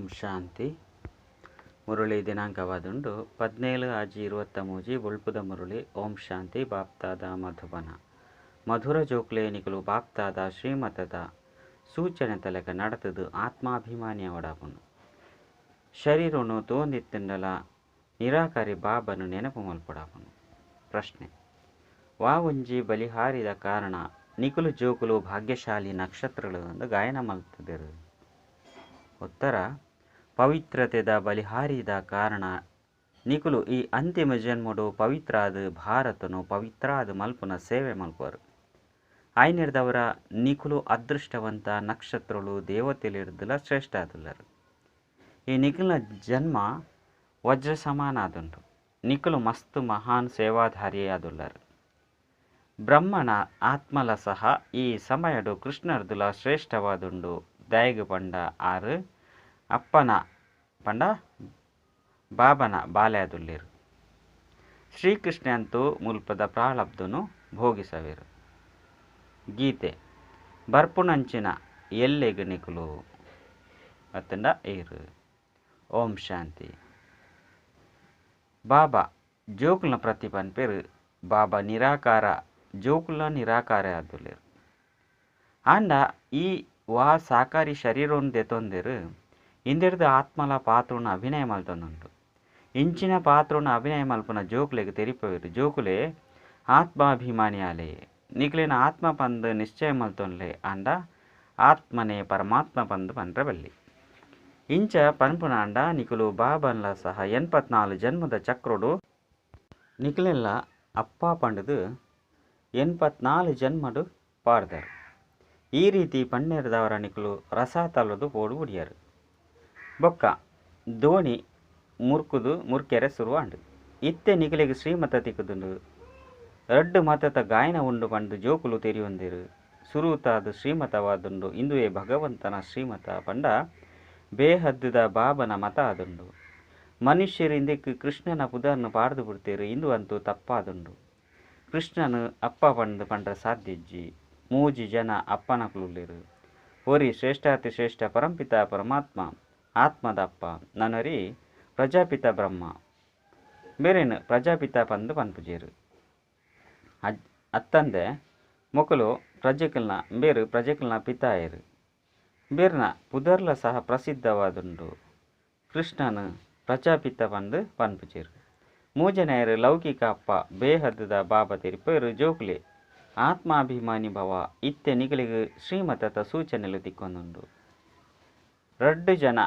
ಓಂ ಶಾಂತಿ. ಮುರುಳಿ ದಿನಾಂಕವಾದುಂಡು 17/6/23 ಬೊಳ್ಪುದ ಮುರುಳಿ. ಓಂ ಶಾಂತಿ. ಬಾಪ್ತಾದ ಮಧುಬನ ಮಧುರ ಜೋಕ್ಲೇನಿಕಲು ಬಾಪ್ತಾದ ಶ್ರೀಮತದ ಸೂಚನೆ ತಲೆಕ ನಡತದು ಆತ್ಮಾಭಿಮಾನಿಯ ಒಡಾಪುನು ಶರೀರನು ತೋಂದಿತ್ತಿಂಡಲ ನಿರಾಕಾರಿ ಬಾಬನು ನೆನಪು ಮಲ್ಪೊಡಾಪುನು. ಪ್ರಶ್ನೆ: ವಾ ಒಂಜಿ ಬಲಿಹಾರಿದ ಕಾರಣ ನಿಕುಲು ಜೋಕುಲು ಭಾಗ್ಯಶಾಲಿ ನಕ್ಷತ್ರಗಳು ಎಂದು ಗಾಯನ ಮಲ್ತದಿರು. ಉತ್ತರ: ಪವಿತ್ರತೆದ ಬಲಿಹಾರಿದ ಕಾರಣ ನಿಕುಲು ಈ ಅಂತಿಮ ಜನ್ಮಡು ಪವಿತ್ರಾದ ಭಾರತನು ಪವಿತ್ರಾದ ಮಲ್ಪುನ ಸೇವೆ ಮಲ್ಪರು. ಆಯ್ನಿರ್ದವರ ನಿಕುಲು ಅದೃಷ್ಟವಂತ ನಕ್ಷತ್ರಗಳು ದೇವತೆಲಿರ್ದಲ ಶ್ರೇಷ್ಠ ಆದುಲ್ಲರು. ಈ ನಿಖಿಲ್ನ ಜನ್ಮ ವಜ್ರ ಸಮಾನ ಆದುಂಟು. ನಿಖಿಲು ಮಸ್ತ್ ಮಹಾನ್ ಸೇವಾಧಾರಿ ಆದುಲ್ಲರು. ಬ್ರಹ್ಮನ ಆತ್ಮಲ ಸಹ ಈ ಸಮಯಡು ಕೃಷ್ಣರ್ದುಲ ಶ್ರೇಷ್ಠವಾದುಂಡು ದಯಗು ಪಂಡ ಆರು ಅಪ್ಪನ ಪಂಡ ಬಾಬನ ಬಾಲ್ಯಾದುಲ್ಲಿರು. ಶ್ರೀಕೃಷ್ಣ ಅಂತೂ ಮುಲ್ಪದ ಪ್ರಾಳಬ್ಧನು ಭೋಗಿಸವಿರು. ಗೀತೆ ಬರ್ಪುನಂಚಿನ ಎಲ್ಲೆಗು ನಿಕುಲು ಅತ್ತಂಡ ಏರು. ಓಂ ಶಾಂತಿ. ಬಾಬಾ ಜೋಕುಲ್ನ ಪ್ರತಿಪನ್ ಪೇರು ಬಾಬಾ ನಿರಾಕಾರ ಜೋಕುಲ್ನ ನಿರಾಕಾರ ಆದುಲ್ಲೇರು. ಆಂಡ ಈ ವಾ ಸಾಕಾರಿ ಶರೀರವನ್ನು ದೆತೊಂದಿರು ಇಂದಿರ್ದ ಆತ್ಮಲ ಪಾತ್ರನ ಅಭಿನಯ ಮಲ್ತೊಂದುಂಟು. ಇಂಚಿನ ಪಾತ್ರನ ಅಭಿನಯ ಮಲ್ಪನ ಜೋಕುಲೆಗೆ ತೆರಿಪವಿರು. ಜೋಕುಲೆ ಆತ್ಮಾಭಿಮಾನಿ ಆಲೆ ನಿಕ್ಲಿನ ಆತ್ಮ ಪಂದು ನಿಶ್ಚಯ ಮಲ್ತೊನ್ಲೆ ಆಂಡ ಆತ್ಮನೇ ಪರಮಾತ್ಮ ಪಂದು ಪಂಡ್ರೆ ಬಲ್ಲಿ. ಇಂಚ ಪನ್ಪುನಾಂಡ ನಿಕುಲು ಬಾಬನ್ಲ ಸಹ 84 ಜನ್ಮದ ಚಕ್ರೋಡು ನಿಕಲೆಲ್ಲ ಅಪ್ಪ ಪಂಡದು 84 ಜನ್ಮಡು ಪಾಡ್ದಾರು. ಈ ರೀತಿ ಪನ್ನೆರದವರ ನಿಕುಲು ರಸ ತಲ್ಲದು ಪೋಡು ಉಡಿಯರು. ಬೊಕ್ಕ ದೋಣಿ ಮುರ್ಕುದು ಮುರ್ಕೆರೆ ಸುರುವಾಂಡು ಇತ್ತೆ ನಿಕಲಿಗೆ ಶ್ರೀಮತ ತಿಕ್ಕುದುಂಡು. ರಡ್ಡು ಮತದ ಗಾಯನ ಉಂಡು ಪಂಡು ಜೋಕುಲು ತೆರಿಯೊಂದಿರು. ಸುರುತಾದ ಶ್ರೀಮತವಾದುಂಡು ಇಂದುವೇ ಭಗವಂತನ ಶ್ರೀಮತ ಪಂಡ ಬೇಹದ್ದುದ ಬಾಬನ ಮತ ಆದುಂಡು. ಮನುಷ್ಯರು ಇಂದಕ್ಕೆ ಕೃಷ್ಣನ ಪುದರ್ನು ಪಾಡ್ದು ಬಿಡ್ತೇರು. ಇಂದು ಅಂತೂ ತಪ್ಪಾದುಂಡು. ಕೃಷ್ಣನು ಅಪ್ಪ ಪಂಡು ಪಂಡ್ರ ಸಾಧ್ಯಜ್ಜಿ 3 ಜನ ಅಪ್ಪನ ಕುಲುಲ್ಲಿರು. ಒರಿ ಶ್ರೇಷ್ಠಾತಿ ಶ್ರೇಷ್ಠ ಪರಂಪಿತ ಪರಮಾತ್ಮ ಆತ್ಮದ ಅಪ್ಪ ನನರಿ ಪ್ರಜಾಪಿತ ಬ್ರಹ್ಮ ಬೇರೇನು ಪ್ರಜಾಪಿತ ಪಂದು ಪನ್ಪುಜೇರು. ಅತ್ತಂದೆ ಮೊಕಲು ಪ್ರಜೆಕಲ್ನ ಬೇರು ಪ್ರಜೆಕಲ್ನ ಪಿತಾಯರು ಬೇರ್ನ ಪುದರ್ಲ ಸಹ ಪ್ರಸಿದ್ಧವಾದುಂಡು. ಕೃಷ್ಣನು ಪ್ರಜಾಪಿತ ಪಂದು ಪನ್ಪುಜೇರು. 3 ಜನರು ಲೌಕಿಕ ಅಪ್ಪ ಬೇಹದ್ದ ಬಾಬಾ ತೆರಿಪೇರು. ಜೋಕುಲೆ ಆತ್ಮಾಭಿಮಾನಿ ಭವ ಇತ್ತೆ ನಿಗಲಿಗೆ ಶ್ರೀಮತದ ಸೂಚನೆಲು ತಿಕ್ಕೊಂದುಂಡು. 2 ಜನ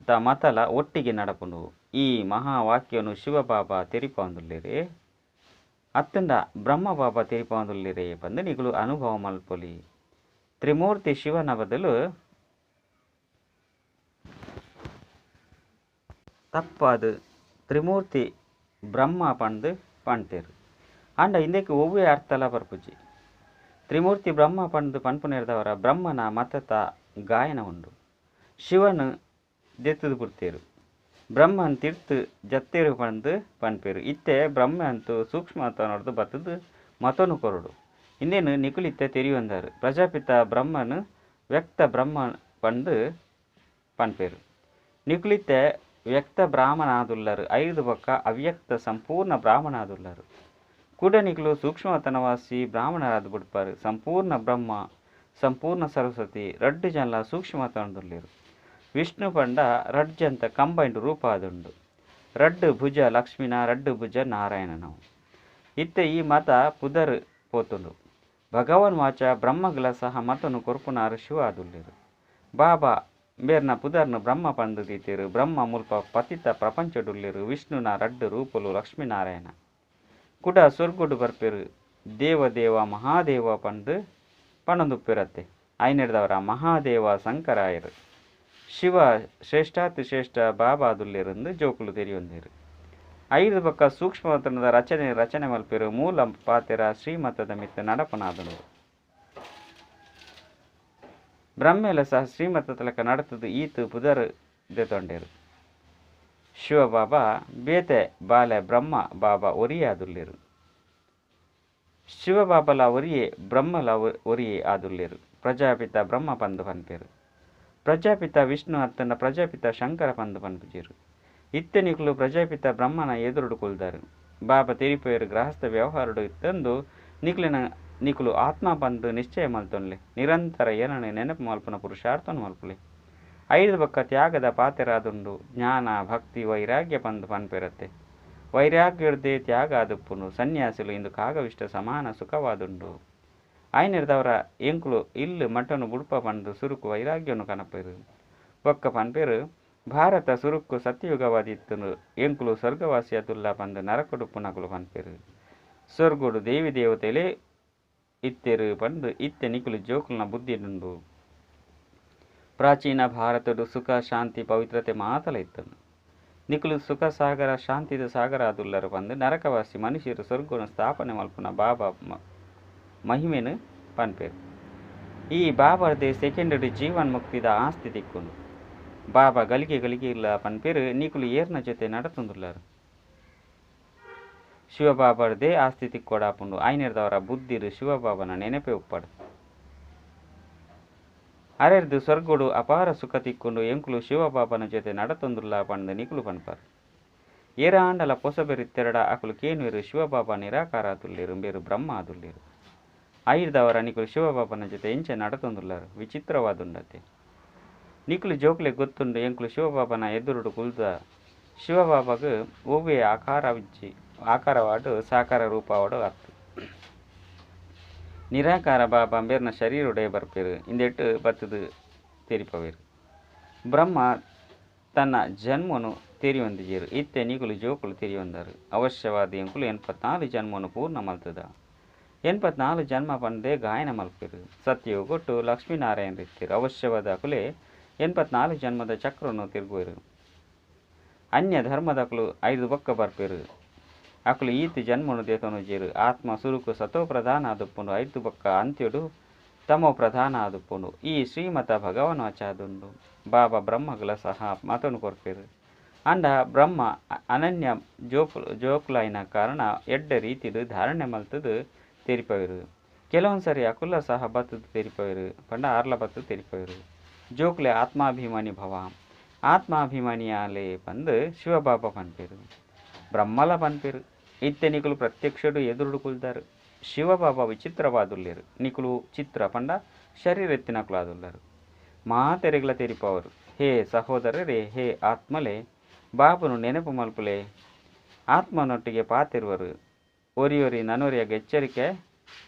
ತ ಮತಲ ಒಟ್ಟಿಗೆ ನಡಪುಂಡು. ಈ ಮಹಾವಾಕ್ಯನು ಶಿವಬಾಬಾ ತೆರಿಪೊಂದುಲ್ಲೇರೆ ಅತ್ತಂಡ ಬ್ರಹ್ಮ ಬಾಬಾ ತೆರಿಪೊಂದುಲ್ಲೇರೆ ಪಂದು ನಿಗಲು ಅನುಭವ ಮಲ್ಪೊಲಿ. ತ್ರಿಮೂರ್ತಿ ಶಿವನ ಬದಲು ತಪ್ಪಾದು ತ್ರಿಮೂರ್ತಿ ಬ್ರಹ್ಮ ಪಂದು ಪಣ್ತೇರು. ಆಂಡ ಇಂದಕ್ಕೆ ಒವ್ವೇ ಅರ್ಥಲ ಬರ್ಪುಜಿ. ತ್ರಿಮೂರ್ತಿ ಬ್ರಹ್ಮ ಪಂದು ಪನ್ಪುನೇರ್ದವರ ಬ್ರಹ್ಮನ ಮತತ ಗಾಯನ ಉಂಡು. ಶಿವನು ದೆತ್ತದು ಬಿಡ್ತೇರು. ಬ್ರಹ್ಮನ್ ತಿರ್ತು ಜತ್ತೇರು ಪಂದು ಪನ್ಪೇರು. ಇತ್ತೆ ಬ್ರಹ್ಮ ಅಂತೂ ಸೂಕ್ಷ್ಮತ ನೋಡ್ದು ಬತ್ತದು ಮತನು ಕೊರಡು. ಇಂದೇನು ನಿಕುಲಿತ್ತೆ ತೆರಿಯೊಂದಾರು. ಪ್ರಜಾಪಿತ ಬ್ರಹ್ಮನು ವ್ಯಕ್ತ ಬ್ರಹ್ಮ ಪಂದು ಪನ್ಪೇರು. ನಿಕುಲಿತ್ತೆ ವ್ಯಕ್ತ ಬ್ರಾಹ್ಮಣಾದುಲ್ಲರು. 5 ಬೊಕ್ಕ ಅವ್ಯಕ್ತ ಸಂಪೂರ್ಣ ಬ್ರಾಹ್ಮಣಾದುಲ್ಲರು. ಕೂಡ ನಿಕಲು ಸೂಕ್ಷ್ಮತನವಾಸಿ ಬ್ರಾಹ್ಮಣರಾದು ಬಿಡ್ಪಾರು. ಸಂಪೂರ್ಣ ಬ್ರಹ್ಮ ಸಂಪೂರ್ಣ ಸರಸ್ವತಿ 2 ಜನ ಸೂಕ್ಷ್ಮತನದುಲ್ಲೇರು. ವಿಷ್ಣು ಪಂಡ 2 ಜಂತ ಕಂಬೈಂಡ್ ರೂಪ ಆದುಂಡು. 2 ಭುಜ ಲಕ್ಷ್ಮಿನ 2 ಭುಜ ನಾರಾಯಣನವು. ಇತ್ತೆ ಈ ಮತ ಪುದರ್ ಪೋತುಂಡು. ಭಗವಾನ್ ವಾಚ ಬ್ರಹ್ಮಗಳ ಸಹ ಮತನು ಕೊರ್ಪುನಾರು ಶಿವ ಆದುಲ್ಲೇರು. ಬಾಬಾ ಬೇರ್ನ ಪುದರ್ನು ಬ್ರಹ್ಮ ಪಂದು ದೀತೇರು. ಬ್ರಹ್ಮ ಮುಲ್ಪ ಪತಿತ ಪ್ರಪಂಚಡುಲ್ಲೇರು. ವಿಷ್ಣುನ 2 ರೂಪಲು ಲಕ್ಷ್ಮೀನಾರಾಯಣ ಕೂಡ ಸ್ವರ್ಗುಡು ಬರ್ಪೇರು. ದೇವದೇವ ಮಹಾದೇವ ಪಂದು ಪಣದುಪ್ಪಿರತ್ತೆ. ಐನೆಡ್ದವರ ಮಹಾದೇವ ಶಂಕರಾಯರು. ಶಿವ ಶ್ರೇಷ್ಠಾತಿ ಶ್ರೇಷ್ಠ ಬಾಬಾ ಆದುಲ್ಲೇರೆಂದು ಜೋಕುಲು ತೆರಿಯೊಂದಿರು. 5 ಬೊಕ್ಕ ಸೂಕ್ಷ್ಮತನದ ರಚನೆ ಮಲ್ಪೇರು. ಮೂಲ ಪಾತೆರ ಶ್ರೀಮತದ ಮಿತ್ತ ನಡಪನಾದುಂಡು. ಬ್ರಹ್ಮೆಲ ಸಹ ಶ್ರೀಮತ ತಲಕ ನಡತದು ಈತು ಪುದರ್ ದೆತೊಂಡೇರು. ಶಿವಬಾಬಾ ಬೇತೆ ಬಾಲೆ ಬ್ರಹ್ಮ ಬಾಬಾ ಒರಿಯೇ ಆದುಲ್ಲೇರು. ಶಿವಬಾಬಲ ಒರಿಯೇ ಬ್ರಹ್ಮಲ ಒರಿಯೇ ಆದುಲ್ಲೇರು. ಪ್ರಜಾಪಿತ ಬ್ರಹ್ಮ ಪಂದು ಪನ್ಪೇರು. ಪ್ರಜಾಪಿತ ವಿಷ್ಣು ಅತ್ತನ ಪ್ರಜಾಪಿತ ಶಂಕರ ಪಂದು ಪನ್ಪುಜಿರು. ಇತ್ತೆ ನಿಕುಲು ಪ್ರಜಾಪಿತ ಬ್ರಹ್ಮನ ಎದುರುಡು ಕುಲ್ದಾರು. ಬಾಬಾ ತೆರಿಪೋಯರು ಗೃಹಸ್ಥ ವ್ಯವಹಾರಡು ತಂದು ನಿಕುಲು ಆತ್ಮ ಪಂದು ನಿಶ್ಚಯ ಮಲ್ತೊನ್ಲೆ ನಿರಂತರ ಏನನೆ ನೆನಪು ಮಲ್ಪನ ಪುರುಷಾರ್ಥನ ಮಲ್ಪಲೆ. ಐದು ಬಕ್ಕ ತ್ಯಾಗದ ಪಾತೆರಾದುಂಡು ಜ್ಞಾನ ಭಕ್ತಿ ವೈರಾಗ್ಯ ಪಂದು ಪನ್ಪೆರತ್ತೆ. ವೈರಾಗ್ಯರ್ದೇ ತ್ಯಾಗ ಆದುಪ್ಪುನು ಸನ್ಯಾಸಿಲು ಇಂದು ಕಾಗವಿಷ್ಟ ಸಮಾನ ಸುಖವಾದುಂಡು. ಆಯ್ನಿರ್ದವರ ಎಂಕುಲು ಇಲ್ಲು ಮಟನು ಬುಡ್ಪ ಪಂದು ಸುರುಕು ವೈರಾಗ್ಯನು ಕನಪೆರು. ಒಕ್ಕ ಪನ್ಪೆರು ಭಾರತ ಸುರುಕ್ಕು ಸತ್ಯಯುಗವಾದಿತ್ತನು ಎಂಕುಲು ಸ್ವರ್ಗವಾಸಿಯತುಲ್ಲ ಪಂದು ನರಕೊಡುಪ್ಪು ನಕುಲು ಪನ್ಪೆರು. ಸ್ವರ್ಗುಡು ದೇವಿ ದೇವತೆಲೆ ಇತ್ತೆರು ಪಂದು ಇತ್ತೆ ನಿಕುಲು ಜೋಕುಲ್ನ ಬುದ್ಧಿಡುಂಡು. ಪ್ರಾಚೀನ ಭಾರತಡು ಸುಖ ಶಾಂತಿ ಪವಿತ್ರತೆ ಮಾತಲ ಇತ್ತನು. ನಿಕುಲು ಸುಖ ಸಾಗರ ಶಾಂತಿದ ಸಾಗರ ಆದುಲ್ಲರು ಪಂದು ನರಕವಾಸಿ ಮನುಷ್ಯರು ಸ್ವರ್ಗನು ಸ್ಥಾಪನೆ ಮಲ್ಪುನ ಬಾಬಾ ಮಹಿಮೆನು ಪನ್ಪೇರು. ಈ ಬಾಬಾರ್ದೇ ಸೆಕೆಂಡರಿ ಜೀವನ್ ಮುಕ್ತಿದ ಆಸ್ತಿ ತಿಕ್ಕುಂಡು. ಬಾಬಾ ಗಳಿಗೆ ಇಲ್ಲ ಪನ್ಪೇರು ನಿಕುಲು ಏರ್ನ ಜೊತೆ ನಡತುಂದುಲ್ಲರು. ಶಿವಬಾಬಾರ್ದೇ ಆಸ್ತಿ ತಿಕ್ಕೊಡಾಪುಂಡು ಆಯ್ನಿರ್ದವರ ಬುದ್ಧಿರು ಶಿವಬಾಬನ ನೆನಪೆ ಉಪ್ಪಡು. ಅರೆರ್ದು ಸ್ವರ್ಗುಡು ಅಪಾರ ಸುಖ ತಿಕ್ಕೊಂಡು ಎಂಕುಲು ಶಿವಬಾಬನ ಜೊತೆ ನಡತೊಂದುಲ್ಲ ಪಂದು ನಿಕುಲು ಪನ್ಪಾರು. ಏರಾಂಡಲ ಪೊಸಬೆರಿತ್ತೆರಡ ಅಕುಲು ಕೇನುವೆರು ಶಿವಬಾಬಾ ನಿರಾಕಾರ ಆದುಲ್ಲೇರು ಬೇರು ಬ್ರಹ್ಮ ಆದುಲ್ಲೇರು. ಐರ್ದವರ ನಿಕುಲು ಶಿವಬಾಬನ ಜೊತೆ ಎಂಚೆ ನಡತೊಂದುಲ್ಲರು ವಿಚಿತ್ರವಾದುಂಡತೆ. ನಿಕುಲು ಜೋಕ್ಲೆ ಗೊತ್ತುಂಡು ಎಂಕುಲು ಶಿವಬಾಬನ ಎದುರುಡು ಕುಲ್ದ ಶಿವಬಾಬಾಗ ಒವ್ವೆ ಆಕಾರವಾಡು ಸಾಕಾರ ರೂಪವಾಡು ಅತ್ತು. ನಿರಾಕಾರ ಬಾಬಾ ಬೇರ್ನ ಶರೀರುಡೆ ಬರ್ಪೇರು ಇಂದೆಟ್ಟು ಬತ್ತದು ತೆರಿಪವೇರು. ಬ್ರಹ್ಮ ತನ್ನ ಜನ್ಮನು ತೆರಿಯೊಂದಿಜೇರು. ಇತ್ತೆ ನಿಕುಲು ಜೋಕುಲು ತೆರಿಯೊಂದರು. ಅವಶ್ಯವಾದ ಎಂಕುಲು 84 ಜನ್ಮನು ಪೂರ್ಣ ಮಲ್ತದ. 84 ಜನ್ಮ ಪಂದೇ ಗಾಯನ ಮಲ್ಪೇರು. ಸತ್ಯವು ಕೊಟ್ಟು ಲಕ್ಷ್ಮೀನಾರಾಯಣ ಇರ್ತೀರು. ಅವಶ್ಯವಾದ ಅಕುಲೆ 84 ಜನ್ಮದ ಚಕ್ರನು ತಿರುಗುವರು. ಅನ್ಯ ಧರ್ಮದಕುಲು 5 ಬೊಕ್ಕ ಬರ್ಪೇರು. ಅಕುಲು ಈತಿ ಜನ್ಮನು ದೇತನು ಜೇರು. ಆತ್ಮ ಸುರುಕು ಸತೋ ಪ್ರಧಾನ ಆದುಪ್ಪುಂಡು 5 ಬೊಕ್ಕ ಅಂತ್ಯಡು ತಮೋ ಪ್ರಧಾನ ಆದುಪ್ಪುಂಡು. ಈ ಶ್ರೀಮತ ಭಗವನ್ ವಚಾದುಂಡು. ಬಾಬಾ ಬ್ರಹ್ಮಗಳ ಸಹ ಮತನು ಕೊರ್ಪೇರು. ಅಂಡ ಬ್ರಹ್ಮ ಅನನ್ಯ ಜೋಕುಲೈನ ಕಾರಣ ಎಡ್ಡ ರೀತಿಡು ಧಾರಣೆ ಮಲ್ತದು ತೆರಿಪವೇರು. ಕೆಲವೊಂದ್ಸರಿ ಅಕುಲ ಸಹ ಬತ್ತದು ತೆರಿಪವೇರು ಪಂಡ ಆರ್ಲ ಬತ್ತದು ತೆರಿಪವೇರು. ಜೋಕ್ಲೆ ಆತ್ಮಾಭಿಮಾನಿ ಭವ ಆತ್ಮಾಭಿಮಾನಿಯಾಲೆ ಪಂದು ಶಿವಬಾಬಾ ಪನ್ಪೇರು. ಬ್ರಹ್ಮಲ ಪನ್ಪೇರು. ಇತ್ತೆ ನಿಕುಲು ಪ್ರತ್ಯಕ್ಷಡು ಎದುರುಡು ಕುಲ್ದಾರು. ಶಿವಬಾಬಾ ವಿಚಿತ್ರವಾದುಲ್ಲೇರು. ನಿಕುಲು ಚಿತ್ರ ಪಂಡ ಶರೀರೆತ್ತಿನಕುಲಾದುಲ್ಲರು. ಮಾತೆರೆಗ್ಲ ತೆರಿಪವರು. ಹೇ ಸಹೋದರರೇ, ಹೇ ಆತ್ಮಲೆ, ಬಾಬನು ನೆನಪು ಮಲ್ಪುಲೆ ಆತ್ಮನೊಟ್ಟಿಗೆ ಪಾತಿರುವರು. ಒರಿಯೊರಿ ನನೊರಿಯಾಗ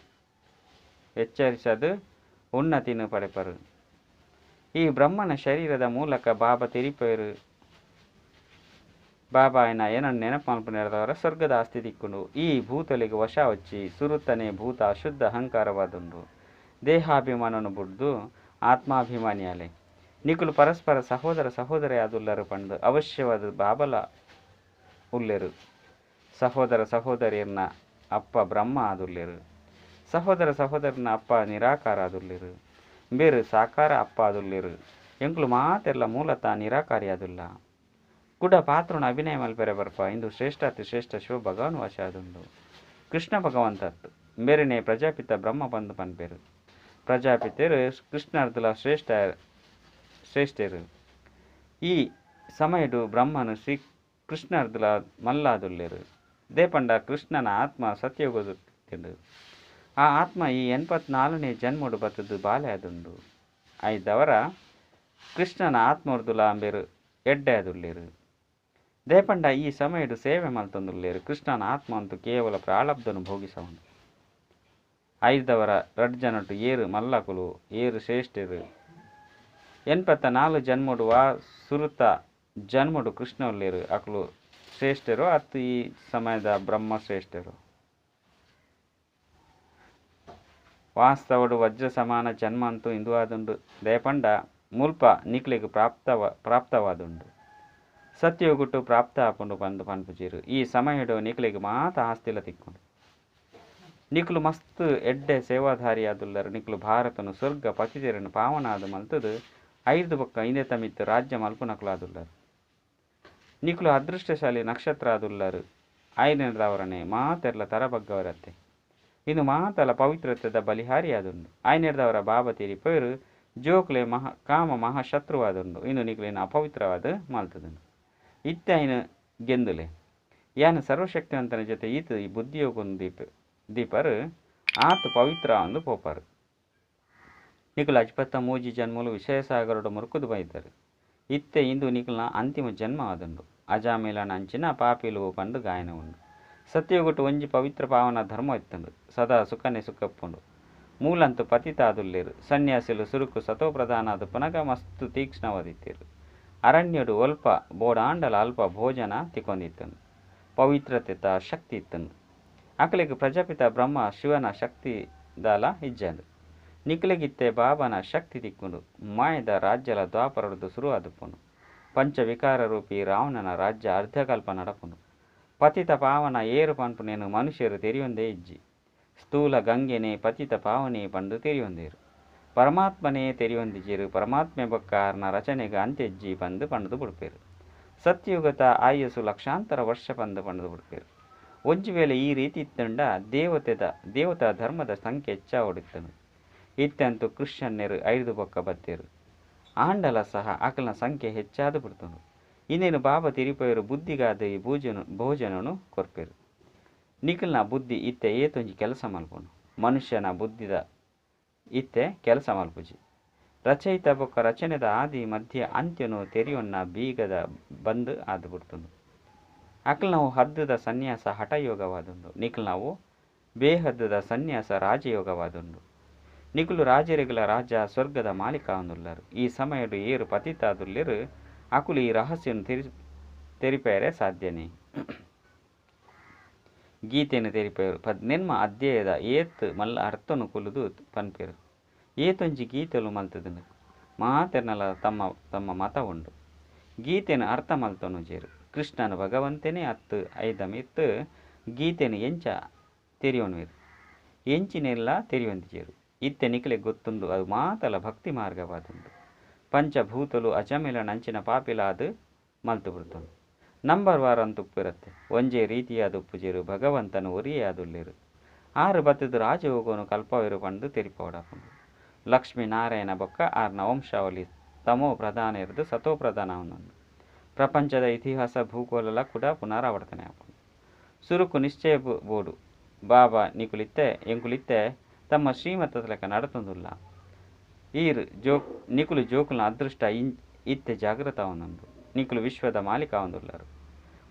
ಎಚ್ಚರಿಸದು ಉನ್ನತಿನು ಪಡೆಪರು. ಈ ಬ್ರಹ್ಮನ ಶರೀರದ ಮೂಲಕ ಬಾಬಾ ತೆರಿಪೇರು. ಬಾಬಾ ಆಯ್ನ ಏನನ್ನು ನೆನಪು ಮಲ್ಪು ನೆರೆದವರ ಸ್ವರ್ಗದ ಆಸ್ತಿ ತಿಕ್ಕೊಂಡು ಈ ಭೂತಲಿಗೆ ವಶ ಹಚ್ಚಿ ಸುರುತ್ತನೆ ಭೂತ ಅಶುದ್ಧ ಅಹಂಕಾರವಾದುಂಡು. ದೇಹಾಭಿಮಾನನು ಬುಡ್ದು ಆತ್ಮಾಭಿಮಾನಿಯಾಲೆ ನಿಕುಲು ಪರಸ್ಪರ ಸಹೋದರ ಸಹೋದರಿಯಾದುಲ್ಲರು ಪಂಡು ಅವಶ್ಯವಾದ ಬಾಬಲ ಉಲ್ಲೆರು. ಸಹೋದರ ಸಹೋದರಿಯರ್ನ ಅಪ್ಪ ಬ್ರಹ್ಮ ಆದುಲ್ಲೆರು. ಸಹೋದರ ಸಹೋದರನ ಅಪ್ಪ ನಿರಾಕಾರ ಆದುಲ್ಲೆರು. ಬೇರು ಸಾಕಾರ ಅಪ್ಪ ಆದುಲ್ಲೆರು. ಎಂಕುಲು ಮಾತೆಲ್ಲ ಮೂಲತಃ ನಿರಾಕಾರಿಯಾದುಲ್ಲ. ಕುಡ ಪಾತ್ರನ ಅಭಿನಯ ಮಲ್ಪೆರೆ ಬರ್ಪ ಇಂದು ಶ್ರೇಷ್ಠಾತಿ ಶ್ರೇಷ್ಠ ಶಿವ ಭಗವಾನ್ ವಶ ಆದುಂಡು. ಕೃಷ್ಣ ಭಗವಂತತ್ತು ಬೇರೆನೆ ಪ್ರಜಾಪಿತ ಬ್ರಹ್ಮ ಬಂದು ಪನ್ಪೇರು. ಪ್ರಜಾಪಿತರು ಕೃಷ್ಣಾರ್ಧಲ ಶ್ರೇಷ್ಠರು. ಈ ಸಮಯಡು ಬ್ರಹ್ಮನು ಶ್ರೀ ಕೃಷ್ಣಾರ್ಧಲ ಮಲ್ಲಾದುಲ್ಲೇರು. ದೇಪಂಡ ಕೃಷ್ಣನ ಆತ್ಮ ಸತ್ಯಯುಗದು. ಆ ಆತ್ಮ ಈ 84ನೇ ಜನ್ಮಡು ಬತ್ತದು ಬಾಲೆ ಆದುಂಡು. ಐದವರ ಕೃಷ್ಣನ ಆತ್ಮರ್ದುಲ ಅಂಬೇರು ಎಡ್ಡೆ ಆದುಲ್ಲೇರು. ದೇಪಂಡ ಈ ಸಮಯಡು ಸೇವೆ ಮಲ್ತೊಂದುಲ್ಲೇರು. ಕೃಷ್ಣನ ಆತ್ಮ ಅಂತೂ ಕೇವಲ ಪ್ರಾರಬ್ಧನು ಭೋಗಿಸವನು. ಐದವರ ರಡ್ಜನಟು ಏರು ಮಲ್ಲಕುಲು ಏರು ಶ್ರೇಷ್ಠರು. 84 ಜನ್ಮಡು ಸುರುತ ಜನ್ಮಡು ಕೃಷ್ಣ ಉಲ್ಲೇರು. ಅಕುಲು ಶ್ರೇಷ್ಠರು ಅತ್ತು ಈ ಸಮಯದ ಬ್ರಹ್ಮ ಶ್ರೇಷ್ಠರು. ವಾಸ್ತವಡು ವಜ್ರ ಸಮಾನ ಜನ್ಮ ಅಂತೂ ಇಂದು ಆದುಂಡು. ದೇಪಂಡ ಮುಲ್ಪ ನಿಕ್ಲೆಗ್ ಪ್ರಾಪ್ತವಾದುಂಡು. ಸತ್ಯಯುಗುಟ್ಟು ಪ್ರಾಪ್ತ ಆಪುಂಡು ಬಂದು ಪನ್ಪುಜೀರು. ಈ ಸಮಯಡು ನಿಕ್ಲೆಗ್ ಮಾತ ಆಸ್ತಿಲ ತಿಕ್ಕೊಂಡು ನಿಕ್ಲು ಮಸ್ತ್ ಎಡ್ಡೆ ಸೇವಾಧಾರಿ ಆದುಲ್ಲರು. ನಿಕ್ಲು ಭಾರತನು ಸ್ವರ್ಗ ಪತಿತೆರನು ಪಾವನಾದ ಮಲ್ತದು 5 ಬೊಕ್ಕ ಇಂದೆ ತಮಿತ್ತು ರಾಜ್ಯ ಮಲ್ಪು ನಕುಲಾದುಲ್ಲರು. ನಿಕ್ಲು ಅದೃಷ್ಟಶಾಲಿ ನಕ್ಷತ್ರ ಆದುಲ್ಲರು. ಆಯ್ನೆರ್ದವರನೆ ಮಾತೆರ್ಲ ತರಬಗ್ಗವರತ್ತೆ. ಇನ್ನು ಮಾತಲ ಪವಿತ್ರತೆದ ಬಲಿಹಾರಿ ಆದುಂಡು. ಆಯ್ನೆರ್ದವರ ಬಾಬಾ ತೀರಿಪೋರು ಜೋಕ್ಲೆ ಕಾಮ ಮಹಾಶತ್ರುವಾದುಂಡು ಇನ್ನು ನಿಕ್ಲೇನು ಅಪವಿತ್ರವಾದ ಮಲ್ತದುಂಡು ಇತ್ತೆ ಐನು ಗೆಂದುಲೆ ಯಾನು ಸರ್ವಶಕ್ತಿವಂತನ ಜೊತೆ ಈತ ಈ ಬುದ್ಧಿಯೋಗೊಂದು ದೀಪರು ಆತ ಪವಿತ್ರ ಅಂದು ಪೋಪಾರು ನಿಖಲ್ ಅಜ್ಪತ್ತ ಮೂಜಿ ಜನ್ಮಲು ವಿಷಯಸಾಗರಡು ಮುರುಕುದು ಬೈತಾರೆ ಇತ್ತೆ ಇಂದು ನಿಖಲ್ನ ಅಂತಿಮ ಜನ್ಮ ಆದುಂಡು ಅಜಾಮಿಲನ ಅಂಚಿನ ಪಾಪಿಲು ಪಂಡು ಗಾಯನ ಉಂಡು ಸತ್ಯಗೊಟ್ಟು ಒಂಜಿ ಪವಿತ್ರ ಪಾವನ ಧರ್ಮ ಇತ್ತುಂಡು ಸದಾ ಸುಖನೆ ಸುಖಪ್ಪುಂಡು ಮೂಲಂತು ಪತಿತಾದುಲ್ಲೇರು ಸನ್ಯಾಸಿಲು ಸುರುಕು ಸತೋಪ್ರಧಾನಾದ ಪುನಗ ಮಸ್ತು ತೀಕ್ಷ್ಣವಾದಿತ್ತೀರು ಅರಣ್ಯಡು ಒಲ್ಪ ಬೋಡಾಂಡಲ ಅಲ್ಪ ಭೋಜನ ತಿಕ್ಕೊಂದಿತ್ತನು ಪವಿತ್ರತೆ ಶಕ್ತಿ ಇತ್ತನು ಅಕಲಿಗೆ ಪ್ರಜಾಪಿತ ಬ್ರಹ್ಮ ಶಿವನ ಶಕ್ತಿ ದಾಲ ಇಜ್ಜಂದು ನಿಖಲಿಗಿತ್ತೆ ಬಾಬನ ಶಕ್ತಿ ತಿಕ್ಕೊಂಡು ಮಾಯದ ರಾಜ್ಯಲ ದ್ವಾಪರದು ಶುರು ಆದುಪ್ಪುನು ಪಂಚವಿಕಾರ ರೂಪಿ ರಾವಣನ ರಾಜ್ಯ ಅರ್ಧಕಲ್ಪ ನಡಪುನು ಪತಿತ ಪಾವನ ಏರು ಪಂಪು ನೇನು ಮನುಷ್ಯರು ತೆರೆಯೊಂದೇ ಇಜ್ಜಿ ಸ್ಥೂಲ ಗಂಗೆನೇ ಪತಿತ ಪಾವನೆ ಪಂಡು ತೆರೆಯೊಂದೇರು ಪರಮಾತ್ಮನೇ ತೆರೆಯೊಂದಿಜೇರು ಪರಮಾತ್ಮೆ ಬೊಕ್ಕಾರನ ರಚನೆಗೆ ಅಂತ್ಯಜ್ಜಿ ಪಂದು ಪಂಡು ಬಿಡ್ಪೇರು ಸತ್ಯುಗತ ಆಯಸ್ಸು ಲಕ್ಷಾಂತರ ವರ್ಷ ಪಂದು ಪಂಡು ಬಿಡ್ಪೇರು ಒಂಜಿ ವೇಳೆ ಈ ರೀತಿ ಇತ್ತಂಡ ದೇವತಾ ಧರ್ಮದ ಸಂಖ್ಯೆ ಹೆಚ್ಚ ಹೊಡಿತನು ಇತ್ತಂತೂ ಕ್ರಿಶ್ಚಿಯನ್ಯರು 5 ಬೊಕ್ಕ ಬತ್ತೇರು ಆಂಡಲ ಸಹ ಆಕಲನ ಸಂಖ್ಯೆ ಹೆಚ್ಚಾದು ಬಿಡ್ತನು ಇನ್ನೇನು ಬಾಬಾ ತಿರಿಪೇರು ಬುದ್ಧಿಗಾದ ಈ ಭೋಜನನು ಕೊರ್ಪೇರು ನಿಖಲ್ನ ಬುದ್ಧಿ ಇತ್ತೆ ಏತೊಂಜಿ ಕೆಲಸ ಮಲ್ಪನು ಮನುಷ್ಯನ ಬುದ್ಧಿದ ಇತ್ತೆ ಕೆಲಸ ಮಲ್ಪುಜಿ ರಚಯಿತ ಬೊಕ್ಕ ರಚನೆದ ಆದಿ ಮಧ್ಯ ಅಂತ್ಯನು ತೆರೆಯೊನ್ನ ಬೀಗದ ಬಂದು ಆದು ಬಿಡ್ತನು ಅಕಲ್ ನಾವು ಹದ್ದದ ಸನ್ಯಾಸ ಹಠಯೋಗವಾದುಂಡು ನಿಖಲ್ ನಾವು ಬೇಹದ್ದದ ಸನ್ಯಾಸ ರಾಜಯೋಗವಾದುಂಡು ನಿಖಲು ರಾಜರಿಗಳ ರಾಜ ಸ್ವರ್ಗದ ಮಾಲೀಕ ಅಂದುಲ್ಲರು ಈ ಸಮಯಡು ಏರು ಪತಿತಾದುಲ್ಲೇರು ಅಕುಲು ಈ ರಹಸ್ಯನು ತೆರಿಪೇರೆ ಸಾಧ್ಯನೇ ಗೀತೆಯನ್ನು ತೆರಿಪೇರು 17 ಅಧ್ಯಾಯದ ಏತ್ ಮಲ್ಲ ಅರ್ಥನು ಕುಲುದು ಪನ್ಪೇರು ಏತೊಂಜಿ ಗೀತೆಲು ಮಲ್ತದನು ಮಾತೆರ್ನಲ ತಮ್ಮ ಮತ ಉಂಡು ಗೀತೆನ ಅರ್ಥ ಮಲ್ತನು ಜೇರು ಕೃಷ್ಣನ ಭಗವಂತನೇ ಅತ್ತು ಐದಮಿತ್ತು ಗೀತೆನು ಎಂಚ ತೆರೆಯೋಣವೇರು ಎಂಚಿನೆಲ್ಲ ತೆರೆಯೊಂದಿಜೇರು ಇತ್ತೆ ನಿಖಲೆ ಗೊತ್ತುಂಡು ಅದು ಮಾತಲ ಭಕ್ತಿ ಮಾರ್ಗವಾದುಂಡು ಪಂಚಭೂತಲು ಅಜಮಿಲ ನಂಚಿನ ಪಾಪಿಲಾದು ಮಲ್ತು ಬಿಡ್ತನು ನಂಬರ್ ವಾರಂತುಪ್ಪಿರುತ್ತೆ ಒಂಜೇ ರೀತಿಯಾದ ಉಪ್ಪುಜೇರು ಭಗವಂತನು ಒರಿಯಾದುಲ್ಲೇರು 6 ಬತ್ತದ ರಾಜಯೋಗನು ಕಲ್ಪವಿರು ಪಂಡು ತೆರಿಪೋಡಪುಂಡು ಲಕ್ಷ್ಮೀ ನಾರಾಯಣ ಬೊಕ್ಕ 6ನ ವಂಶಾವಳಿ ತಮೋ ಪ್ರಧಾನ ಇರೋದು ಸತೋ ಪ್ರಧಾನ ಅವನೊಂದು ಪ್ರಪಂಚದ ಇತಿಹಾಸ ಭೂಗೋಳ ಕೂಡ ಪುನರಾವರ್ತನೆ ಆಪುಂಡು ಸುರುಕು ನಿಶ್ಚಯ ಬೋಡು ಬಾಬಾ ಎಂಕುಲಿತ್ತೆ ತಮ್ಮ ಶ್ರೀಮತದ ಲೆಕ್ಕ ನಡತೊಂದುಲ್ಲ ಈರು ನಿಕುಲು ಜೋಕುಲ್ನ ಅದೃಷ್ಟ ಇತ್ತೆ ಜಾಗೃತ ಅವನೊಂದು ನಿಕುಲು ವಿಶ್ವದ ಮಾಲೀಕ ಒಂದುಲ್ಲರು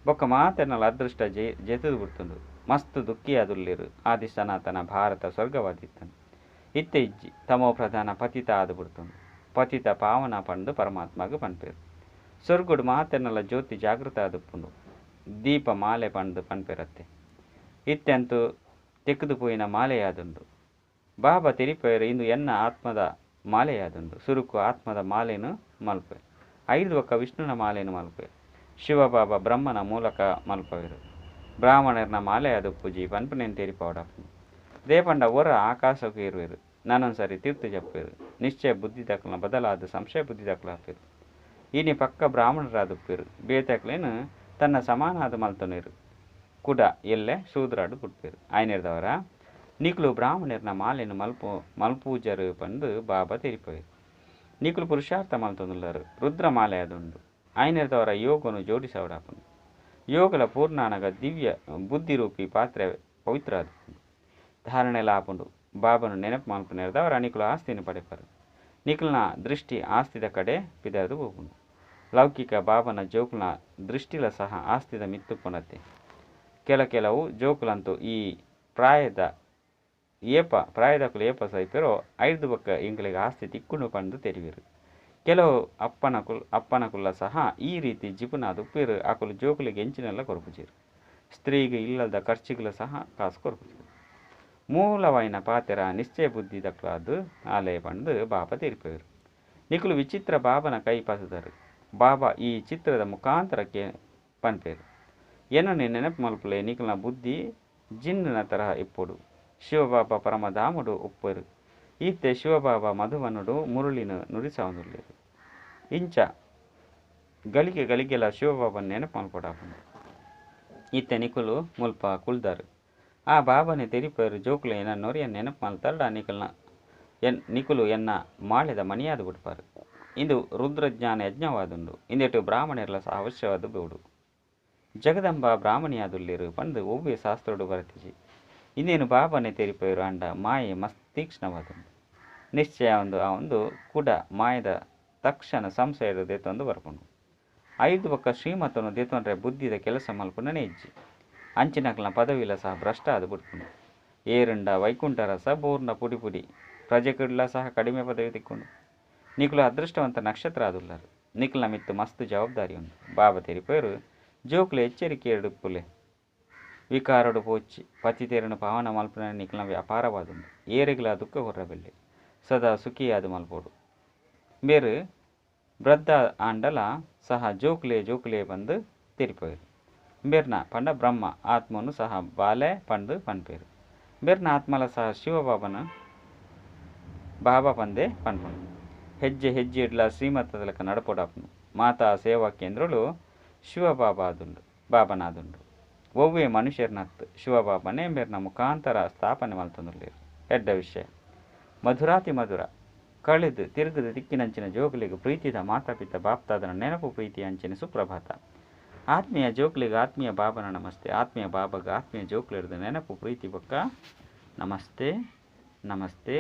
ಬೊಕ್ಕ ಮಾತೆರ್ನಲ ಅದೃಷ್ಟ ಜೆತುದು ಬಿಡ್ತುಂಡು ಮಸ್ತ್ ದುಃಖಿಯಾದುಲ್ಲೇರು ಆದಿ ಸನಾತನ ಭಾರತ ಸ್ವರ್ಗವಾದಿತ್ತನು ಇತ್ತೆ ಇಜ್ಜಿ ತಮೋ ಪ್ರಧಾನ ಪತಿತ ಆದು ಬಿಡ್ತುಂಡು ಪತಿತ ಪಾವನ ಪಂಡು ಪರಮಾತ್ಮಗ ಪನ್ಪೇರು ಸ್ವರ್ಗುಡು ಮಾತೆರ್ನಲ ಜ್ಯೋತಿ ಜಾಗೃತ ಆದುಪ್ಪುಂಡು ದೀಪ ಮಾಲೆ ಪಂಡು ಪನ್ಪೇರತ್ತೆ ಇತ್ತೆಂತೂ ತೆಕ್ದು ಪೋಯಿನ ಮಾಲೆಯಾದುಂಡು ಬಾಬಾ ತೆರಿಪೇರು ಇಂದು ಎನ್ನ ಆತ್ಮದ ಮಾಲೆಯಾದುಂಡು ಸುರುಕು ಆತ್ಮದ ಮಾಲೆನು ಮಲ್ಪೆ 5 ಬೊಕ್ಕ ವಿಷ್ಣುನ ಮಾಲೆನು ಮಲ್ಪೆ ಶಿವಬಾಬಾ ಬ್ರಹ್ಮನ ಮೂಲಕ ಮಲ್ಪವೆರು ಬ್ರಾಹ್ಮಣರ್ನ ಮಾಲೆ ಅದು ಪೂಜಿ ಪನ್ಪನೇನು ತೆರಿಪವಡಪ್ಪು ದೇಪಂಡ ಒರ ಆಕಾಶಕ್ಕೆ ಇರುವೆರು ನಾನೊಂದ್ಸರಿ ತೀರ್ಥ ಜಪ್ಪೇರು ನಿಶ್ಚಯ ಬುದ್ಧಿ ತಕ್ಕಲ ಬದಲಾದ ಸಂಶಯ ಬುದ್ಧಿ ತಕ್ಕಲ ಹಾಪೇರು ಇನಿ ಪಕ್ಕ ಬ್ರಾಹ್ಮಣರಾದುಪ್ಪೇರು ಬೇತಕ್ಲೇನು ತನ್ನ ಸಮಾನಾದ ಮಲ್ತನೇರು ಕುಡ ಎಲ್ಲೆ ಶೂದ್ರಾಡು ಬಿಡ್ಪೇರು ಆಯ್ನಿರ್ದವರ ನಿಕ್ಲು ಬ್ರಾಹ್ಮಣರ್ನ ಮಾಲೆನು ಮಲ್ಪೂಜರು ಪಂದು ಬಾಬಾ ತೆರಿಪೋಯರು ನಿಕ್ಲು ಪುರುಷಾರ್ಥ ಮಲ್ತೊಂದುಲ್ಲರು ರುದ್ರ ಮಾಲೆ ಅದುಂಡು ಆಯ್ನಿರ್ದವರ ಯೋಗನು ಜೋಡಿಸವಡಾಪುಂಡು ಯೋಗಲ ಪೂರ್ಣಾನಗ ದಿವ್ಯ ಬುದ್ಧಿರೂಪಿ ಪಾತ್ರೆ ಪವಿತ್ರ ಆದುಂಡು ಧಾರಣೆಲ ಆಪುಂಡು ಬಾಬನು ನೆನಪು ಮಲ್ಪುನೇರ್ದವರ ನಿಕ್ಲು ಆಸ್ತಿನ ಪಡೆಪರು ನಿಕ್ಲನ ದೃಷ್ಟಿ ಆಸ್ತಿದ ಕಡೆ ಪಿದರ್ದು ಹೋಗುಂಡು ಲೌಕಿಕ ಬಾಬನ ಜೋಕುಲ್ನ ದೃಷ್ಟಿಲ ಸಹ ಆಸ್ತಿದ ಮಿತ್ತುಪುನತ್ತೆ ಕೆಲವು ಜೋಕುಲಂತೂ ಈ ಪ್ರಾಯದಕ್ಕಲು ಏಪ ಸೈಪೆರೋ 5 ಬೊಕ್ಕ ಇಂಗ್ಲಿಗೆ ಆಸ್ತಿ ತಿಕ್ಕುಂಡು ಪಂಡು ತೆರಿವಿರು ಕೆಲವು ಅಪ್ಪನಕುಲ್ಲ ಸಹ ಈ ರೀತಿ ಜಿಪುನಾದ ಉಪ್ಪಿರು ಅಕುಲು ಜೋಕುಲಿಗೆ ಎಂಚಿನೆಲ್ಲ ಕೊರಪುಜೀರು ಸ್ತ್ರೀಗೆ ಇಲ್ಲದ ಖರ್ಚಿಗಳು ಸಹ ಕಾಸು ಕೊರಪುಜೀರು ಮೂಲವೈನ ಪಾತೆರ ನಿಶ್ಚಯ ಬುದ್ಧಿ ದಕ್ಲಾದು ಆಲಯ ಪಂಡು ಬಾಬಾ ತೆರಿಪೇರು ನಿಕುಲು ವಿಚಿತ್ರ ಬಾಬನ ಕೈ ಪಸದರು ಬಾಬಾ ಈ ಚಿತ್ರದ ಮುಖಾಂತರಕ್ಕೆ ಪನ್ಪೇರು ಏನನ್ನು ನೆನಪು ಮಲ್ಪಲೆ ನಿಕುಲ್ನ ಬುದ್ಧಿ ಜಿನ್ನನ ತರಹ ಇಪ್ಪುಡು ಶಿವಬಾಬಾ ಪರಮಧಾಮುಡು ಉಪ್ಪರು ಈತೆ ಶಿವಬಾಬಾ ಮಧುವನುಡು ಮುರುಳಿನ ನುಡಿಸವನುಲ್ಲೇರು ಇಂಚ ಗಳಿಗೆಲ ಶಿವಬಾಬನ ನೆನಪು ಮಲ್ಪಡಾಪುಂಡು ಈತೆ ನಿಕುಲು ಮುಲ್ಪ ಕುಳ್ದರು ಆ ಬಾಬಾನೆ ತೆರಿಪೇರು ಜೋಕುಲು ಏನ ನೊರಿಯ ನೆನಪು ಮಲ್ತಾಡ ನಿಕಲ್ನ ನಿಕುಲು ಎನ್ನ ಮಾಳೆದ ಮಣಿಯಾದ ಬಿಡ್ಪಾರು. ಇಂದು ರುದ್ರಜ್ಞಾನ ಯಜ್ಞವಾದುಂಡು. ಇಂದೆಟು ಬ್ರಾಹ್ಮಣರ್ಲ ಸಹ ಅವಶ್ಯವಾದ ಬೇಡು. ಜಗದಂಬ ಬ್ರಾಹ್ಮಣಿಯಾದುಲ್ಲಿರು ಪಂದು ಒವ್ವೆ ಶಾಸ್ತ್ರೋಡು ಬರತಿಜಿ. ಇಂದೇನು ಬಾಬನೆ ತೆರಿಪೇರು ಅಂಡ ಮಾಯೆ ಮಸ್ತ್ ತೀಕ್ಷ್ಣವಾದುಂಡು. ನಿಶ್ಚಯ ಒಂದು ಕೂಡ ಮಾಯದ ತಕ್ಷಣ ಸಂಶಯ ದೇತೊಂದು ಬರ್ಕೊಂಡು 5 ಪಕ್ಕ ಶ್ರೀಮತನು ದೇತೊಂಡ್ರೆ ಬುದ್ಧಿದ ಕೆಲಸ ಮಲ್ಪುಂಡನೇ ಇಜ್ಜಿ. ಅಂಚಿನಕ್ಲ ಪದವಿಲ ಸಹ ಭ್ರಷ್ಟ ಅದು ಬಿಟ್ಕೊಂಡು ಏರುಂಡ ವೈಕುಂಠ ರಸ ಪೂರ್ಣ ಪುಡಿ ಪುಡಿ ಪ್ರಜೆಗಳ ಸಹ ಕಡಿಮೆ ಪದವಿ ತಿಕ್ಕೊಂಡು ನಿಕುಲು ಅದೃಷ್ಟವಂತ ನಕ್ಷತ್ರ ಆದುಲ್ಲರು. ನಿಕುಲ್ನ ಮಿತ್ತು ಮಸ್ತ್ ಜವಾಬ್ದಾರಿ ಉಂಟು. ಬಾಬಾ ತೆರಿಪೇರು ಜೋಕುಲು ಎಚ್ಚರಿಕೆ ಎಡುಪುಲೆ ವಿಕಾರಡು ಪೋಚಿ ಪತಿತೇರನು ಪಾವನ ಮಲ್ಪನ ನಿಕುಲ್ನ ವ್ಯಾಪಾರವಾದುಂಡು. ಏರೆಗಳ ದುಃಖ ಹೊರಬೆಲ್ಲೆ ಸದಾ ಸುಖಿಯಾದ ಮಲ್ಪೋಡು. ಬೇರು ಬ್ರದ್ದ ಆಂಡಲ ಸಹ ಜೋಕುಲೆ ಬಂದು ತೆರಿಪೇರು. ಬೇರ್ನ ಪಂಡ ಬ್ರಹ್ಮ ಆತ್ಮನು ಸಹ ಬಾಲೆ ಪಂಡು ಪನ್ಪೇರು. ಬೇರ್ನ ಆತ್ಮಲ ಸಹ ಶಿವಬಾಬನ ಬಾಬಾ ಪಂದೆ ಪನ್ಪುಂಡು. ಹೆಜ್ಜೆ ಹೆಜ್ಜೆ ಇಡ್ಲ ಶ್ರೀಮತದಲಕ ನಡಪೊಡಾಪನು ಮಾತಾ ಸೇವಾ ಕೇಂದ್ರಲು ಬಾಬನಾದುಂಡು. ಒವ್ವೇ ಮನುಷ್ಯರ್ನತ್ತು ಶಿವಬಾಬನೇ ಬೇರ್ನ ಮುಖಾಂತರ ಸ್ಥಾಪನೆ ಮಲ್ತೊಂದುಲ್ಲೇರು. ಎಡ್ಡ ವಿಷಯ ಮಧುರಾತಿ ಮಧುರ ಕಳೆದು ತಿರುಗದು ದಿಕ್ಕಿನಂಚಿನ ಜೋಗುಲಿಗೆ ಪ್ರೀತಿದ ಮಾತಾಪಿತ ಬಾಪ್ತಾದನ ನೆನಪು ಪ್ರೀತಿ ಅಂಚಿನ ಸುಪ್ರಭಾತ. ಆತ್ಮೀಯ ಜೋಗುಲಿಗೆ ಆತ್ಮೀಯ ಬಾಬನ ನಮಸ್ತೆ. ಆತ್ಮೀಯ ಬಾಬಾಗ ಆತ್ಮೀಯ ಜೋಗುಲಿಡ್ದು ನೆನಪು ಪ್ರೀತಿ ಬೊಕ್ಕ ನಮಸ್ತೆ ನಮಸ್ತೆ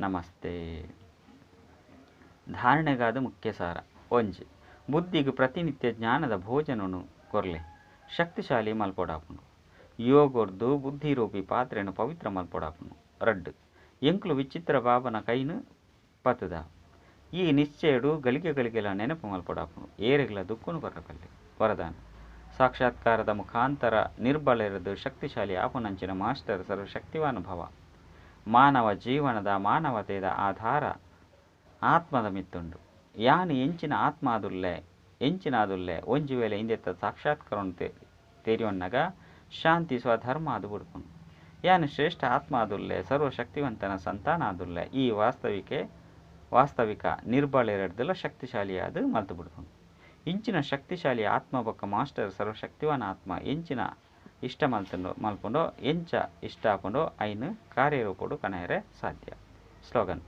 ನಮಸ್ತೆ. ಧಾರಣೆಗಾದ ಮುಖ್ಯ ಸಾರ ಒಂಜಿ ಬುದ್ಧಿಗೆ ಪ್ರತಿನಿತ್ಯ ಜ್ಞಾನದ ಭೋಜನನು ಕೊರ್ಲೆ ಶಕ್ತಿಶಾಲಿ ಮಲ್ಪೊಡಾಪುಂಡು. ಯೋಗೊರ್ದು ಬುದ್ಧಿರೂಪಿ ಪಾತ್ರೆನು ಪವಿತ್ರ ಮಲ್ಪೊಡಾಪುಂಡು. ರಡ್ಡು ಎಂಕ್ಲು ವಿಚಿತ್ರ ಬಾಬನ ಕೈನು ಪತುದ ಈ ನಿಶ್ಚಯಡು ಗಳಿಗೆಗಳ ನೆನಪು ಮಲ್ಪೊಡಾಪುಂಡು. ಏರೆಗಳ ದುಃಖನು ಕೊರಕಲ್ಲೆ ವರದಾನ ಸಾಕ್ಷಾತ್ಕಾರದ ಮುಖಾಂತರ ನಿರ್ಬಲರದು ಶಕ್ತಿಶಾಲಿ ಆಪುನಂಚಿನ ಮಾಸ್ಟರ್ ಸರ್ವಶಕ್ತಿವಾನುಭವ. ಮಾನವ ಜೀವನದ ಮಾನವತೆಯ ಆಧಾರ ಆತ್ಮದ ಮಿತ್ತುಂಡು. ಯಾನು ಎಂಚಿನ ಆತ್ಮ ಆದುಲ್ಲೆ ಒಂಜಿ ವೇಳೆ ಇಂದೆತ್ತ ಸಾಕ್ಷಾತ್ಕಾರವನ್ನು ತೆರಿಯೊನ್ನಗ ಶಾಂತಿ ಸ್ವಧರ್ಮ ಅದು ಬಿಡ್ಕೊಂಡು ಯಾನು ಶ್ರೇಷ್ಠ ಆತ್ಮ ಆದುಲ್ಲೆ ಸರ್ವಶಕ್ತಿವಂತನ ಸಂತಾನ ಆದುಲ್ಲೆ ಈ ವಾಸ್ತವಿಕ ನಿರ್ಬಳೆರಡ್ದೆಲ್ಲ ಶಕ್ತಿಶಾಲಿಯಾದ ಮಲ್ತು ಬಿಡ್ಕೊಂಡು ಇಂಚಿನ ಶಕ್ತಿಶಾಲಿ ಆತ್ಮ ಬೊಕ್ಕ ಮಾಸ್ಟರ್ ಸರ್ವಶಕ್ತಿವಾನ ಆತ್ಮ ಎಂಚಿನ ಇಷ್ಟ ಮಲ್ಪುಂಡೋ ಎಂಚ ಇಷ್ಟ ಆಪುಂಡೋ ಐನು ಕಾರ್ಯರೂಪಡು ಕಣೆಯರೆ ಸಾಧ್ಯ. ಸ್ಲೋಗನ್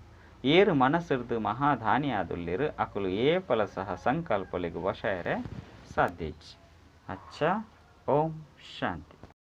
ಏರು ಮನಸ್ಸಿರ್ದು ಮಹಾಧಾನಿ ಆದುಲ್ಲಿರು ಅಕುಲು ಏಪಲ ಸಹ ಸಂಕಲ್ಪಲಿಗು ವಶಯರೆ ಸಾಧ್ಯ. ಅಚ್ಚ ಓಂ ಶಾಂತಿ.